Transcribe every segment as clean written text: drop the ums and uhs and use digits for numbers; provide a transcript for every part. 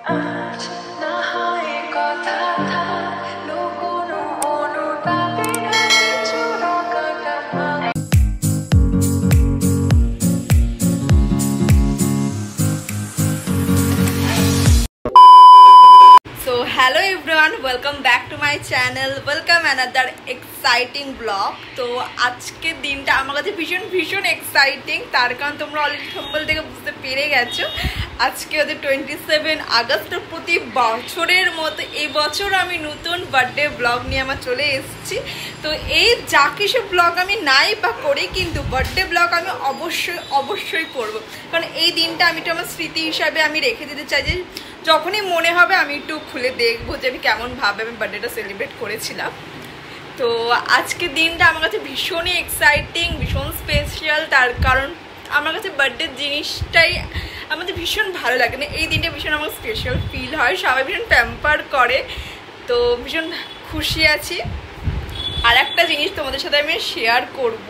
Hello everyone, welcome back to my channel. Welcome another exciting vlog. তো আজকে দিনটা আমার কাছে ভীষণ এক্সাইটিং, তার কারণ তোমরা অলরেডি থাম্বনেল থেকে বুঝতে পেরে গেছো। আজকে ওদের 27 আগস্ট, প্রতি বছরের মতো এই বছর আমি নতুন বার্থডে ব্লগ নিয়ে আমার চলে এসেছি। তো এই যা কিছু ব্লগ আমি নাই বা করি, কিন্তু বার্থডে ব্লগ আমি অবশ্যই করবো, কারণ এই দিনটা আমি তো আমার স্মৃতি হিসাবে আমি রেখে দিতে চাই, যে যখনই মনে হবে আমি একটু খুলে দেখবো যে আমি কেমনভাবে আমি বার্থডেটা সেলিব্রেট করেছিলাম। তো আজকের দিনটা আমার কাছে ভীষণই এক্সাইটিং, ভীষণ স্পেশাল, তার কারণ আমার কাছে বার্থডে জিনিসটাই আমাদের ভীষণ ভালো লাগে। না এই দিনটা ভীষণ আমার স্পেশাল ফিল হয়, সবাই ভীষণ প্যাম্পার করে, তো ভীষণ খুশি আছি। আর একটা জিনিস তোমাদের সাথে আমি শেয়ার করব,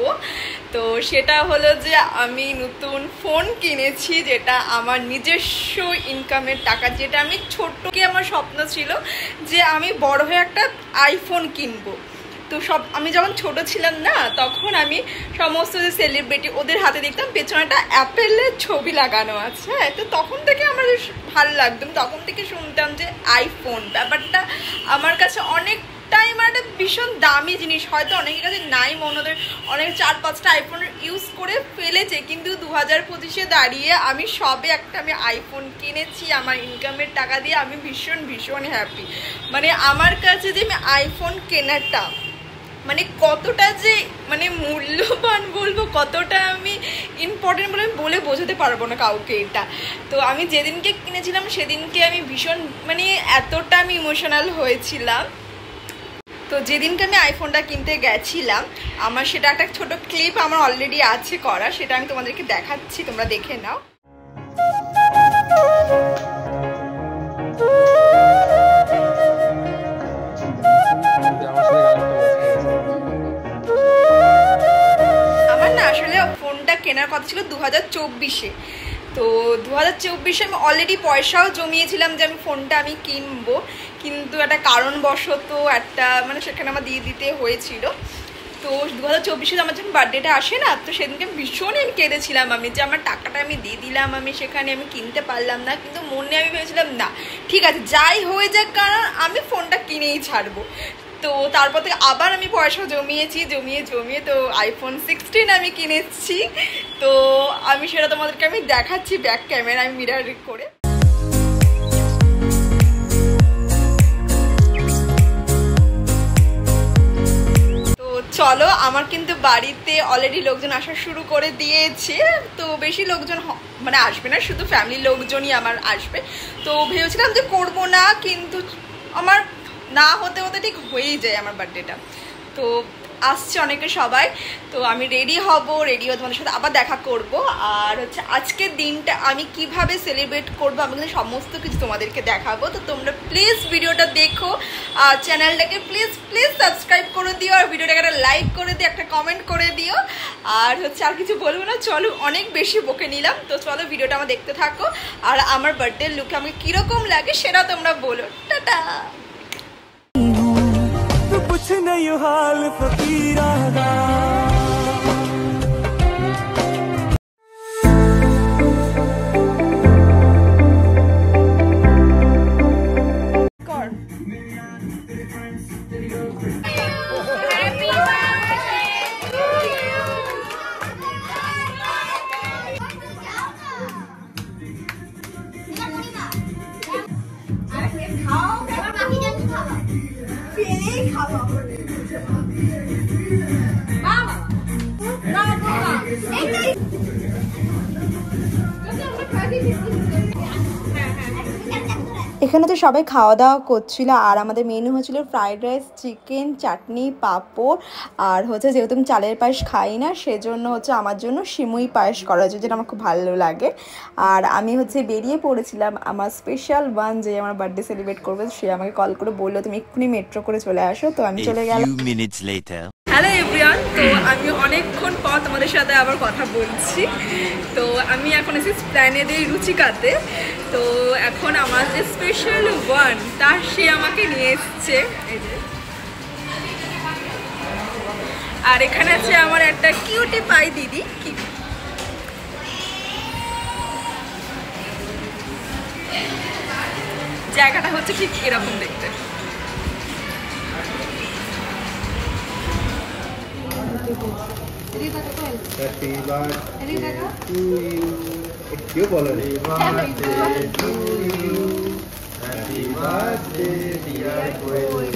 তো সেটা হলো যে আমি নতুন ফোন কিনেছি, যেটা আমার নিজস্ব ইনকামের টাকা, যেটা আমি ছোট্টকে আমার স্বপ্ন ছিল যে আমি বড় হয়ে একটা আইফোন কিনবো। তো আমি যখন ছোট ছিলাম না, তখন আমি সমস্ত যে সেলিব্রিটি ওদের হাতে দেখতাম পেছনে একটা অ্যাপেলের ছবি লাগানো আছে, হ্যাঁ। তো তখন থেকে আমার ভালো লাগতো, তখন থেকে শুনতাম যে আইফোন ব্যাপারটা আমার কাছে অনেক টাইম একটা ভীষণ দামি জিনিস। হয়তো অনেকের কাছে নাই, মনোদের অনেক 4-5টা আইফোন ইউজ করে ফেলেছে, কিন্তু 2025-এ দাঁড়িয়ে আমি সবে একটা আইফোন কিনেছি আমার ইনকামের টাকা দিয়ে। আমি ভীষণ হ্যাপি। মানে আমার কাছে যে আমি আইফোন কেনাটা মানে কতটা যে মূল্যবান বলবো, কতটা আমি ইম্পর্টেন্ট বলে আমি বলে বোঝাতে পারবো না কাউকে এটা। তো আমি যেদিনকে কিনেছিলাম সেদিনকে আমি ভীষণ এতটা আমি ইমোশনাল হয়েছিলাম। তো যেদিনকে আমি আইফোনটা কিনতে গেছিলাম, আমার সেটা একটা ছোট ক্লিপ আমার অলরেডি আছে করা, সেটা আমি তোমাদেরকে দেখাচ্ছি, তোমরা দেখে নাও। আমার না আসলে ফোনটা কেনার কথা ছিল 2024-এ। তো 2024-এ আমি অলরেডি পয়সাও জমিয়েছিলাম যে আমি ফোনটা আমি কিনবো, কিন্তু একটা কারণবশত সেখানে আমার দিয়ে দিতে হয়েছিল। তো 2024-এ আমার যখন বার্থডেটা আসে না, তো সেদিনকে ভীষণই কেঁদেছিলাম আমি, যে আমার টাকাটা আমি দিয়ে দিলাম, আমি সেখানে আমি কিনতে পারলাম না। কিন্তু মনে আমি ভেবেছিলাম না, ঠিক আছে যাই হয়ে যাক, কারণ আমি ফোনটা কিনেই ছাড়বো। তো তারপর থেকে আবার আমি পয়সা জমিয়ে তো আইফোন 16 আমি কিনেছি। তো আমি সেটা তোমাদেরকে আমি দেখাচ্ছি ব্যাক ক্যামেরা আমি মিরর করে। তো চলো, আমার কিন্তু বাড়িতে অলরেডি লোকজন আসা শুরু করে দিয়েছে। তো বেশি লোকজন আসবে না, শুধু ফ্যামিলির লোকজনই আমার আসবে। তো ভেবেছিলাম যে করবো না, কিন্তু আমার না হতে ঠিক হয়েই যায় আমার বার্থডেটা। তো আসছে অনেকে সবাই, তো আমি রেডি হয়ে তোমাদের সাথে আবার দেখা করব। আর আজকের দিনটা আমি কিভাবে সেলিব্রেট করবো আমি কিন্তু সমস্ত কিছু তোমাদেরকে দেখাবো। তো তোমরা প্লিজ ভিডিওটা দেখো, আর চ্যানেলটাকে প্লিজ সাবস্ক্রাইব করে দিও, আর ভিডিওটাকে একটা লাইক করে দিও, একটা কমেন্ট করে দিও। আর আর কিছু বলবো না, চলো অনেক বেশি বকে নিলাম। তো চলো ভিডিওটা আমার দেখতে থাকো, আর আমার বার্থডে লুকে আমাকে কীরকম লাগে সেটা তোমরা বলো। টাটা। कुछ नहीं हाल फकीरा दा। এখানে তো সবাই খাওয়া দাওয়া করছিল, আর আমাদের মেনু হচ্ছিল ফ্রাইড রাইস, চিকেন, চাটনি, পাঁপড়, আর যেহেতু আমি চালের পায়েস খাই না, সেজন্য আমার জন্য সিমুই পায়েস করা হয়েছে, যেটা আমার খুব ভালো লাগে। আর আমি বেরিয়ে পড়েছিলাম, আমার স্পেশাল ওয়ান যে আমার বার্থডে সেলিব্রেট করবে, সে আমাকে কল করে বললো তুমি এক্ষুনি মেট্রো করে চলে আসো। তো আমি চলে গেলাম। হ্যালো এভরিওয়ান, তো আমি অনেকক্ষণ পর তোমাদের সাথে আবার কথা বলছি। তো আমি এখন এসেছি প্ল্যানেডে রুচিকাতে। তো এখন আমার যে স্পেশাল ওয়ান তার সে আমাকে নিয়ে এসছে এই যে, আর এখানে আছে আমার একটা কিউটি পাই দিদি। জায়গাটা হচ্ছে ঠিক এরকম দেখতে। Happy birthday to you. क्यों बोलो रे? Happy birthday to you. Happy birthday dear boy.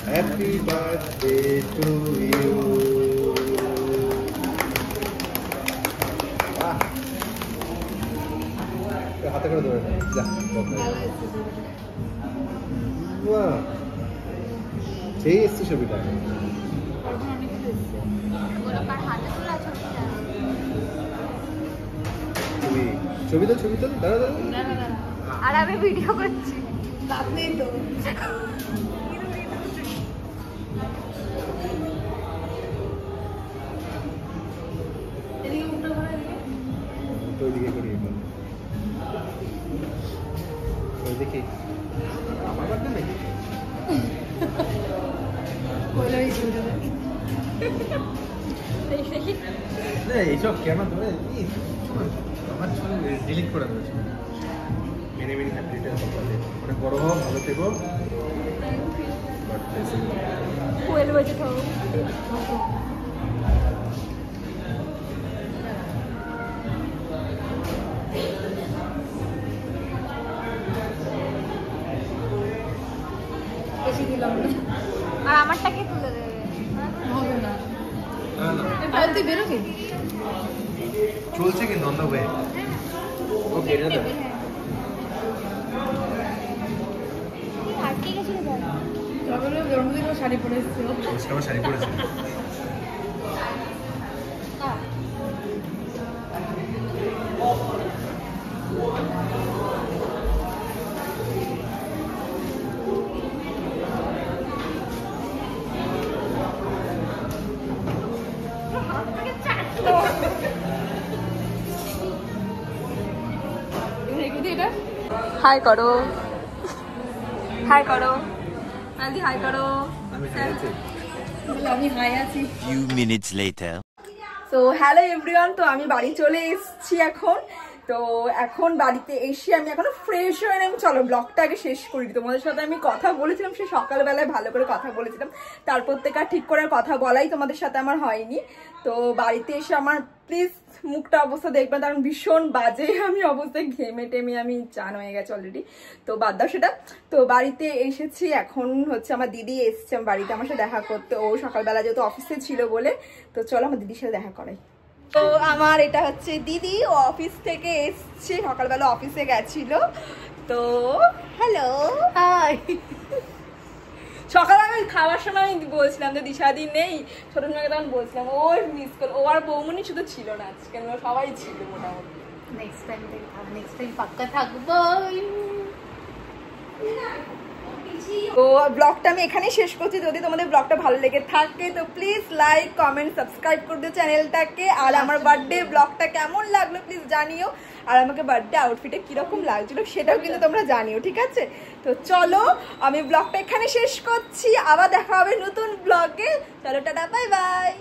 Happy birthday to you. हाथ कर दो जा वाह সেই এসছে ছবিটা ছবি তো দাঁড়া আর আমি ভিডিও করছি লাভ নেই তো তো এদিকে করি দেখি আমার বাড়িতে নাকি এইসব কেন ধরে আমার ছবি ডিলিট করে দেবে মেনে মেনে happy Returns of the day অনেক বড় হও ভালো থেকো কোয়েল বাজে খাও বেশি দিলাম আর আমারটাকে তুলে দেবে হবে না আর তুই বেরো কি চলছে কি নন্দ ভাই ওকে এটা দাও আজকে গেছিল তবে জন্মদিনে শাড়ি পরে এসেছে আমার শাড়ি পরেছে হাই করো হাই করো আন্টি হাই করো আমি হাই আছি few minutes later তো হ্যালো এভরিওয়ান তো আমি বাড়ি চলে এসেছি এখন তো এখন বাড়িতে এসে আমি এখনো ফ্রেশ হয়ে আমি চলো ব্লগটা আগে শেষ করি তোমাদের সাথে আমি কথা বলেছিলাম সে সকালবেলায় ভালো করে কথা বলেছিলাম তারপর থেকে আর ঠিক করে কথা বলাই তোমাদের সাথে আমার হয়নি তো বাড়িতে এসে আমার প্লিজ মুখটা অবস্থা দেখবেন কারণ ভীষণ বাজে আমি অবস্থায় ঘেমে টেমে আমি চান হয়ে গেছে অলরেডি তো বাদ দাও সেটা তো বাড়িতে এসেছি এখন হচ্ছে আমার দিদি এসছে বাড়িতে আমার সাথে দেখা করতে ও সকালবেলা যেহেতু অফিসে ছিল বলে তো চলো আমার দিদির সাথে দেখা করাই তো আমার এটা হচ্ছে দিদি ও অফিস থেকে এসছে সকালবেলা অফিসে গেছিল তো হ্যালো হাই সকালে আমি খাওয়ার সময় আমি বলছিলাম যে দিশাদি নেই ছোট মেয়েকে তখন বলছিলাম ও মিস করল ও আর বৌমনি শুধু ছিল না আজকে সবাই ছিল মোটামুটি নেক্সট টাইম পাক্কা থাকবো তো ব্লগটা আমি এখানেই শেষ করছি যদি তোমাদের ব্লগটা ভালো লেগে থাকে তো প্লিজ লাইক কমেন্ট সাবস্ক্রাইব করে দিও চ্যানেলটাকে আর আমার বার্থডে ব্লগটা কেমন লাগলো প্লিজ জানিও আর আমাকে বার্থডে আউটফিটে কিরকম লাগছিল সেটাও কিন্তু তোমরা জানিও ঠিক আছে তো চলো আমি ব্লগটা এখানে শেষ করছি আবার দেখা হবে নতুন ব্লগে চলো টাটা বাই বাই